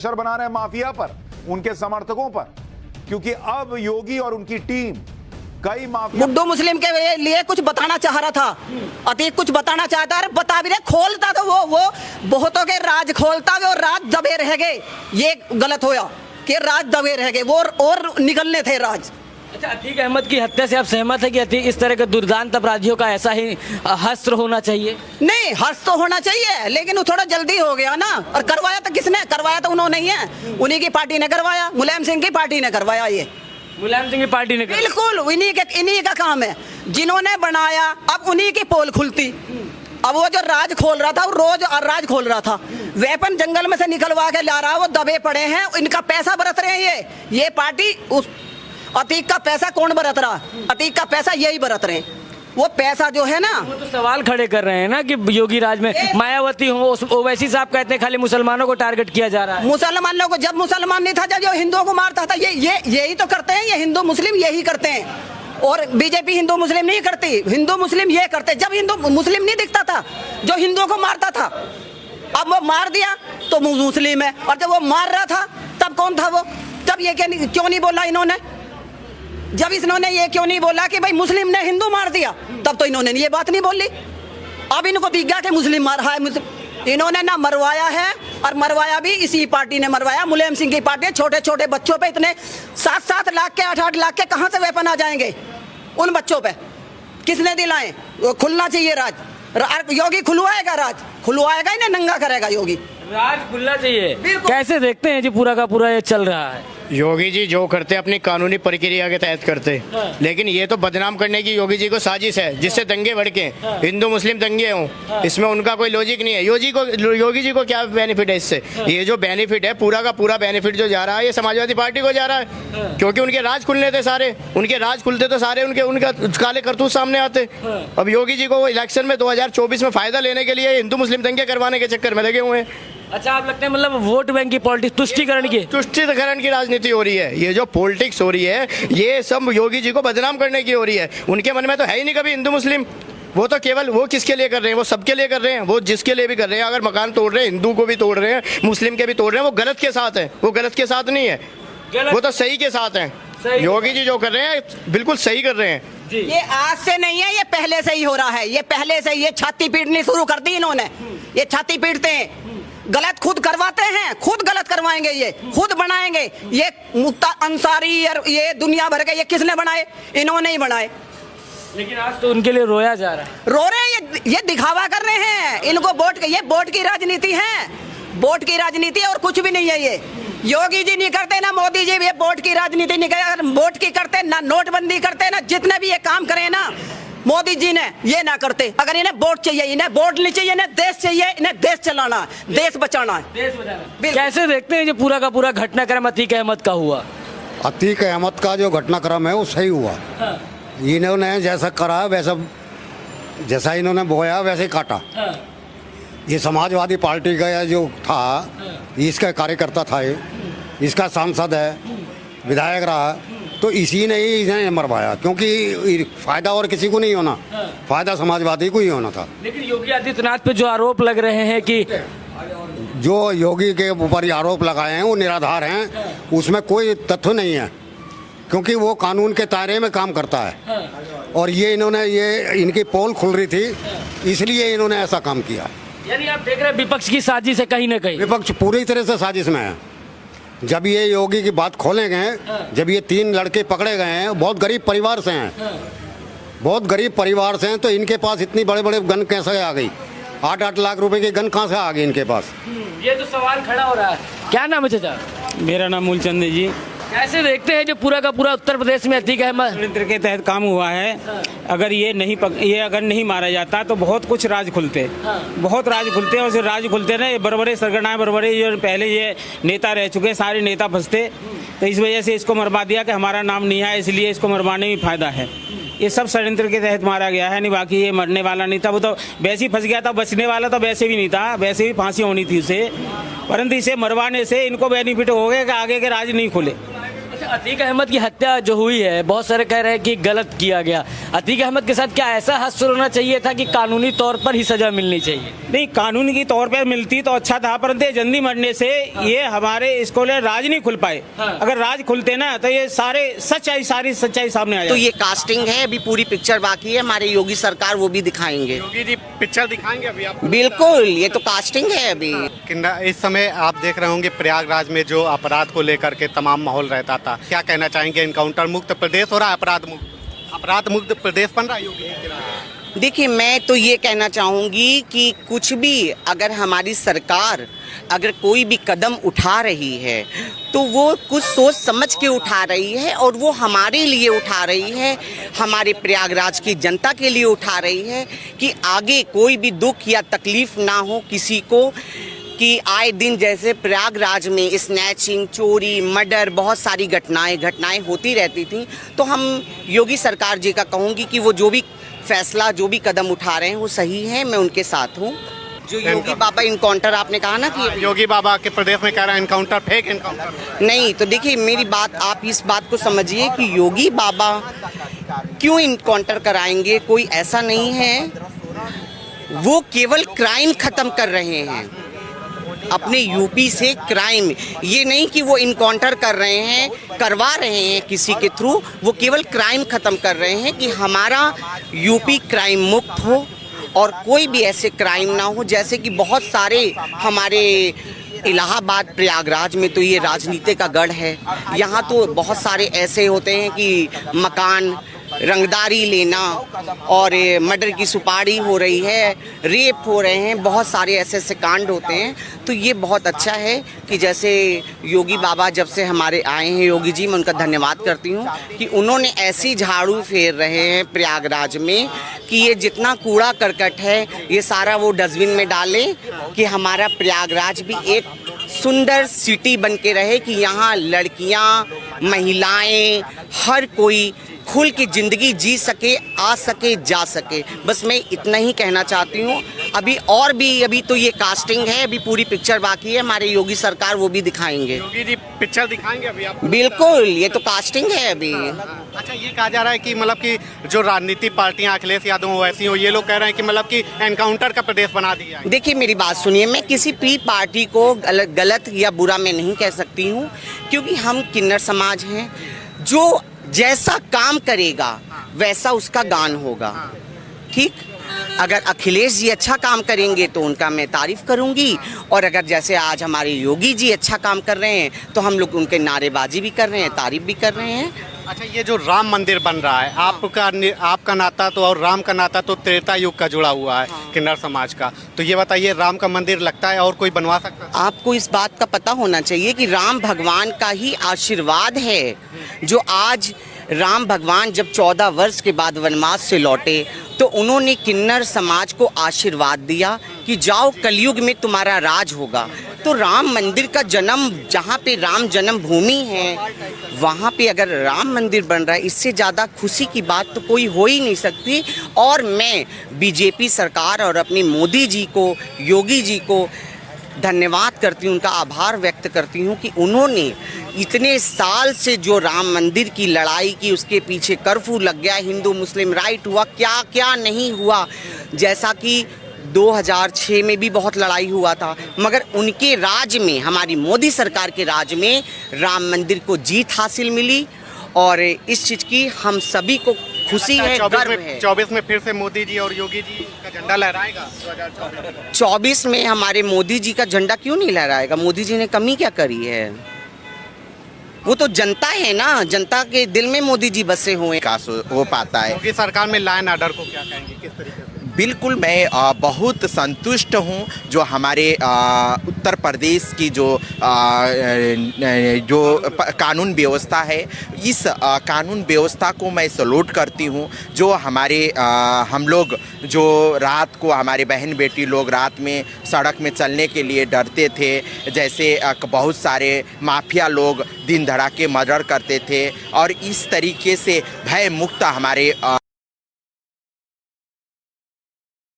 Pressure बना रहे हैं माफिया पर, उनके समर्थकों पर, क्योंकि अब योगी और उनकी टीम कई माफिया बुड्ढू मुस्लिम के लिए कुछ बताना चाह रहा था, अतीक कुछ बताना चाहता है, बता भी रहे, खोलता तो वो बहुतों के राज खोलता वो राज दबे रह गए। ये गलत होया कि राज दबे रह गए, वो और निकलने थे राज। अच्छा, अतीक अहमद की हत्या से आप सहमत है कि अतीक इस तरह के दुर्दांत अपराधियों का ऐसा ही हस्त्र होना चाहिए? नहीं, हर्ष तो होना चाहिए, लेकिन वो थोड़ा जल्दी हो गया ना। और करवाया तो किसने करवाया? तो उन्होंने ही है, उन्हीं की पार्टी ने करवाया, मुलायम सिंह की पार्टी ने करवाया। ये मुलायम सिंह की पार्टी ने बिल्कुल इन्हीं का काम है, जिन्होंने बनाया। अब उन्हीं की पोल खुलती। अब वो जो राज खोल रहा था, वो रोज राज खोल रहा था, वेपन जंगल में से निकलवा के ला रहा, वो दबे पड़े हैं, इनका पैसा बरत रहे हैं। ये पार्टी उस अतीक का पैसा कौन बरत रहा? अतीक का पैसा यही बरत रहे। वो पैसा जो है ना, वो तो सवाल खड़े कर रहे हैं ना कि योगी राज में मायावती हो, ओवैसी साहब कहते हैं खाली मुसलमानों को टारगेट किया जा रहा है। मुसलमानों को, जब मुसलमान नहीं था, जब जो हिंदुओं को मारता था, यही तो करते हैं। ये हिंदू मुस्लिम यही करते हैं, और बीजेपी हिंदू मुस्लिम नहीं करती। हिंदू मुस्लिम ये करते, जब हिंदू मुस्लिम नहीं दिखता था, जो हिंदुओं को मारता था, अब वो मार दिया तो मुस्लिम है। और जब वो मार रहा था तब कौन था वो? तब ये क्यों नहीं बोला इन्होंने? जब इन्होंने ये क्यों नहीं बोला कि भाई मुस्लिम ने हिंदू मार दिया, तब तो इन्होंने ये बात नहीं बोली। अब इनको दिख गया कि मुस्लिम मार रहा है। इन्होंने ना मरवाया है, और मरवाया भी इसी पार्टी ने मरवाया, मुलायम सिंह की पार्टी। छोटे छोटे बच्चों पे इतने 7-7 लाख के 8-8 लाख के कहां से वेपन आ जाएंगे उन बच्चों पे? किसने दिलाए? खुलना चाहिए राज। योगी खुलवाएगा राज, खुलवाएगा, इन्हें नंगा करेगा योगी। राज खुलना चाहिए। कैसे देखते हैं जी पूरा का पूरा ये चल रहा है? योगी जी जो करते अपनी कानूनी प्रक्रिया के तहत करते, लेकिन ये तो बदनाम करने की योगी जी को साजिश है, जिससे दंगे भड़के, हिंदू मुस्लिम दंगे हों। इसमें उनका कोई लॉजिक नहीं है। योगी जी को क्या बेनिफिट है इससे? ये जो बेनिफिट है, पूरा का पूरा बेनिफिट जो जा रहा है, ये समाजवादी पार्टी को जा रहा है, क्योंकि उनके राज खुलने थे सारे। उनके राज खुलते तो सारे उनका काले करतूत सामने आते। अब योगी जी को वो इलेक्शन में 2024 में फायदा लेने के लिए हिंदू मुस्लिम दंगे करवाने के चक्कर में लगे हुए हैं। अच्छा, आप लगते हैं मतलब वोट बैंक की पॉलिटिक्स, तुष्टिकरण की राजनीति हो रही है। ये जो पॉलिटिक्स हो रही है, ये सब योगी जी को बदनाम करने की हो रही है। उनके मन में तो है ही नहीं कभी हिंदू मुस्लिम। वो तो केवल वो किसके लिए कर रहे हैं? वो सबके लिए कर रहे हैं, वो जिसके लिए भी कर रहे हैं। अगर मकान तोड़ रहे हैं, हिंदू को भी तोड़ रहे हैं, मुस्लिम के भी तोड़ रहे हैं, वो गलत के साथ है। वो गलत के साथ नहीं है, वो तो सही के साथ है। योगी जी जो कर रहे हैं बिल्कुल सही कर रहे हैं। ये आज से नहीं है, ये पहले से ही हो रहा है। ये पहले से ये छाती पीटनी शुरू कर दी इन्होंने। ये छाती पीटते हैं, गलत खुद करवाते हैं, खुद गलत करवाएंगे, ये खुद बनाएंगे। ये मुक्ता अंसारी और ये दुनिया भर के, ये किसने बनाए? इन्होंने ही बनाए। लेकिन आज तो उनके लिए रोया जा रहा है। रो रहे हैं, ये दिखावा कर रहे हैं। इनको ये वोट की राजनीति है, वोट की राजनीति और कुछ भी नहीं है। ये योगी जी नहीं करते, ना मोदी जी, ये वोट की राजनीति नहीं करते। अगर वोट की करते, ना नोटबंदी करते, ना जितने भी ये काम करे ना मोदी जी ने, ये ना करते। अगर इन्हें वोट चाहिए, इन्हें वोट नहीं चाहिए, इन्हें देश चाहिए, इन्हें देश चलाना है, देश बचाना है, देश बचाना। कैसे देखते हैं जो पूरा का पूरा घटनाक्रम अतीक अहमद का हुआ? अतीक अहमद का जो घटनाक्रम है वो सही हुआ। इन्होंने जैसा करा वैसा, जैसा इन्होंने बोया वैसे ही काटा। ये समाजवादी पार्टी का जो था, इसका कार्यकर्ता था, ये इसका सांसद है, विधायक रहा, तो इसी ने ही इन्हें मरवाया, क्योंकि फायदा और किसी को नहीं होना, फायदा समाजवादी को ही होना था। लेकिन योगी आदित्यनाथ पे जो आरोप लग रहे हैं कि जो योगी के ऊपर आरोप लगाए हैं वो निराधार हैं, उसमें कोई तथ्य नहीं है, क्योंकि वो कानून के दायरे में काम करता है। और ये इनकी पोल खुल रही थी, इसलिए इन्होंने ऐसा काम किया। यानी आप देख रहे हैं विपक्ष की साजिश है कहीं ना कहीं। विपक्ष पूरी तरह से साजिश में है। जब ये योगी की बात खोले गए, जब ये 3 लड़के पकड़े गए हैं, बहुत गरीब परिवार से हैं, बहुत गरीब परिवार से हैं, तो इनके पास इतनी बड़े बड़े गन कैसे आ गई? 8-8 लाख रुपए की गन कहाँ से आ गई इनके पास? ये तो सवाल खड़ा हो रहा है। क्या नाम है चाचा? मेरा नाम मूलचंद है जी। कैसे देखते हैं जो पूरा का पूरा उत्तर प्रदेश में अतीक अहमद षड्यंत्र के तहत काम हुआ है? अगर ये अगर नहीं मारा जाता तो बहुत कुछ राज खुलते, बहुत राज खुलते, और जो राज खुलते ना, ये बड़े सरगना बड़े जो पहले ये नेता रह चुके, सारे नेता फंसते, तो इस वजह से इसको मरवा दिया कि हमारा नाम नहीं है, इसलिए इसको मरवाने में फायदा है। ये सब षड्यंत्र के तहत मारा गया है, नहीं बाकी ये मरने वाला नहीं था। वो तो वैसे ही फंस गया था, बचने वाला तो वैसे भी नहीं था, वैसे भी फांसी होनी थी उसे, परंतु इसे मरवाने से इनको बेनिफिट हो गया कि आगे के राज नहीं खुले। अतीक अहमद की हत्या जो हुई है, बहुत सारे कह रहे हैं कि गलत किया गया। अतीक अहमद के साथ क्या ऐसा हादसा होना चाहिए था कि कानूनी तौर पर ही सजा मिलनी चाहिए? नहीं, कानूनी की तौर पर मिलती तो अच्छा था, परंतु जल्दी मरने से ये हमारे इसको राज नहीं खुल पाए। अगर राज खुलते ना तो ये सारी सच्चाई सामने आ जाए। तो ये कास्टिंग है, अभी पूरी पिक्चर बाकी है, हमारे योगी सरकार वो भी दिखाएंगे। योगी जी पिक्चर दिखाएंगे अभी आप? बिल्कुल, ये तो कास्टिंग है अभी। इस समय आप देख रहे होंगे प्रयागराज में जो अपराध को लेकर के तमाम माहौल रहता था, क्या कहना चाहेंगे? इनकाउंटर मुक्त प्रदेश हो रहा है, अपराध मुक्त प्रदेश बन रहा है योगी जी के राज? देखिए, मैं तो ये कहना चाहूंगी कि कुछ भी अगर हमारी सरकार अगर कोई भी कदम उठा रही है तो वो कुछ सोच समझ के उठा रही है, और वो हमारे लिए उठा रही है, हमारे प्रयागराज की जनता के लिए उठा रही है कि आगे कोई भी दुख या तकलीफ ना हो किसी को। कि आए दिन जैसे प्रयागराज में स्नैचिंग, चोरी, मर्डर, बहुत सारी घटनाएं होती रहती थी। तो हम योगी सरकार जी का कहूँगी कि वो जो भी फैसला, जो भी कदम उठा रहे हैं वो सही है, मैं उनके साथ हूँ। जो योगी बाबा इनकाउंटर आपने कहा ना कि योगी बाबा के प्रदेश में कह रहे हैं इनकाउंटर, फेक इनकाउंटर। नहीं, तो देखिए मेरी बात, आप इस बात को समझिए कि योगी बाबा क्यों इनकाउंटर कराएंगे, कोई ऐसा नहीं है। वो केवल क्राइम खत्म कर रहे हैं अपने यूपी से, क्राइम। ये नहीं कि वो इनकाउंटर कर रहे हैं, करवा रहे हैं किसी के थ्रू, वो केवल क्राइम खत्म कर रहे हैं कि हमारा यूपी क्राइम मुक्त हो और कोई भी ऐसे क्राइम ना हो। जैसे कि बहुत सारे हमारे इलाहाबाद, प्रयागराज में तो ये राजनीति का गढ़ है। यहाँ तो बहुत सारे ऐसे होते हैं कि मकान रंगदारी लेना और मर्डर की सुपारी हो रही है, रेप हो रहे हैं, बहुत सारे ऐसे कांड होते हैं। तो ये बहुत अच्छा है कि जैसे योगी बाबा जब से हमारे आए हैं, योगी जी, मैं उनका धन्यवाद करती हूँ कि उन्होंने ऐसी झाड़ू फेर रहे हैं प्रयागराज में कि ये जितना कूड़ा करकट है ये सारा वो डस्टबिन में डाले कि हमारा प्रयागराज भी एक सुंदर सिटी बन के रहे, कि यहाँ लड़कियाँ, महिलाएं, हर कोई खुल की जिंदगी जी सके, आ सके, जा सके। बस मैं इतना ही कहना चाहती हूँ। अभी तो ये कास्टिंग है, अभी पूरी पिक्चर बाकी है, हमारे योगी सरकार वो भी दिखाएंगे। योगी जी पिक्चर दिखाएंगे अभी आप? बिल्कुल, ये तो कास्टिंग है अभी। अच्छा, ये कहा जा रहा है कि मतलब कि जो राजनीतिक पार्टियां अखिलेश यादव वैसी हो, ये लोग कह रहे हैं कि मतलब कि एनकाउंटर का प्रदेश बना दिया है। देखिए मेरी बात सुनिए, मैं किसी भी पार्टी को गलत या बुरा मैं नहीं कह सकती हूँ, क्योंकि हम किन्नर समाज हैं। जो जैसा काम करेगा वैसा उसका गान होगा, ठीक। अगर अखिलेश जी अच्छा काम करेंगे तो उनका मैं तारीफ करूंगी, और अगर जैसे आज हमारे योगी जी अच्छा काम कर रहे हैं तो हम लोग उनके नारेबाजी भी कर रहे हैं, तारीफ भी कर रहे हैं। अच्छा, ये जो राम मंदिर बन रहा है, आपका नाता तो और राम का नाता तो त्रेता युग का जुड़ा हुआ है, किन्नर समाज का। तो ये बताइए, राम का मंदिर लगता है और कोई बनवा सकता है? आपको इस बात का पता होना चाहिए कि राम भगवान का ही आशीर्वाद है। जो आज राम भगवान जब 14 वर्ष के बाद वनवास से लौटे तो उन्होंने किन्नर समाज को आशीर्वाद दिया कि जाओ कलयुग में तुम्हारा राज होगा। तो राम मंदिर का जन्म, जहाँ पे राम जन्म भूमि है, वहाँ पे अगर राम मंदिर बन रहा है, इससे ज़्यादा खुशी की बात तो कोई हो ही नहीं सकती। और मैं बीजेपी सरकार और अपने मोदी जी को, योगी जी को धन्यवाद करती हूँ, उनका आभार व्यक्त करती हूँ कि उन्होंने इतने साल से जो राम मंदिर की लड़ाई की, उसके पीछे कर्फ्यू लग गया, हिंदू मुस्लिम राइट हुआ, क्या क्या नहीं हुआ। जैसा कि 2006 में भी बहुत लड़ाई हुआ था, मगर उनके राज में, हमारी मोदी सरकार के राज में राम मंदिर को जीत हासिल मिली, और इस चीज़ की हम सभी को खुशी है, गर्व है। 24 में फिर से मोदी जी और योगी जी का झंडा लहराएगा? 24 में हमारे मोदी जी का झंडा क्यों नहीं लहराएगा? मोदी जी ने कमी क्या करी है? वो तो जनता है ना, जनता के दिल में मोदी जी बसे हुए हो पाता है। योगी सरकार में लॉ एंड ऑर्डर को क्या कहेंगे, किस तरीके से? बिल्कुल, मैं बहुत संतुष्ट हूँ। जो हमारे उत्तर प्रदेश की जो कानून व्यवस्था है, इस कानून व्यवस्था को मैं सैल्यूट करती हूँ। जो हमारे हम लोग जो रात को, हमारे बहन बेटी लोग रात में सड़क में चलने के लिए डरते थे, जैसे बहुत सारे माफिया लोग दिन धड़ाके मर्डर करते थे, और इस तरीके से भय मुक्त हमारे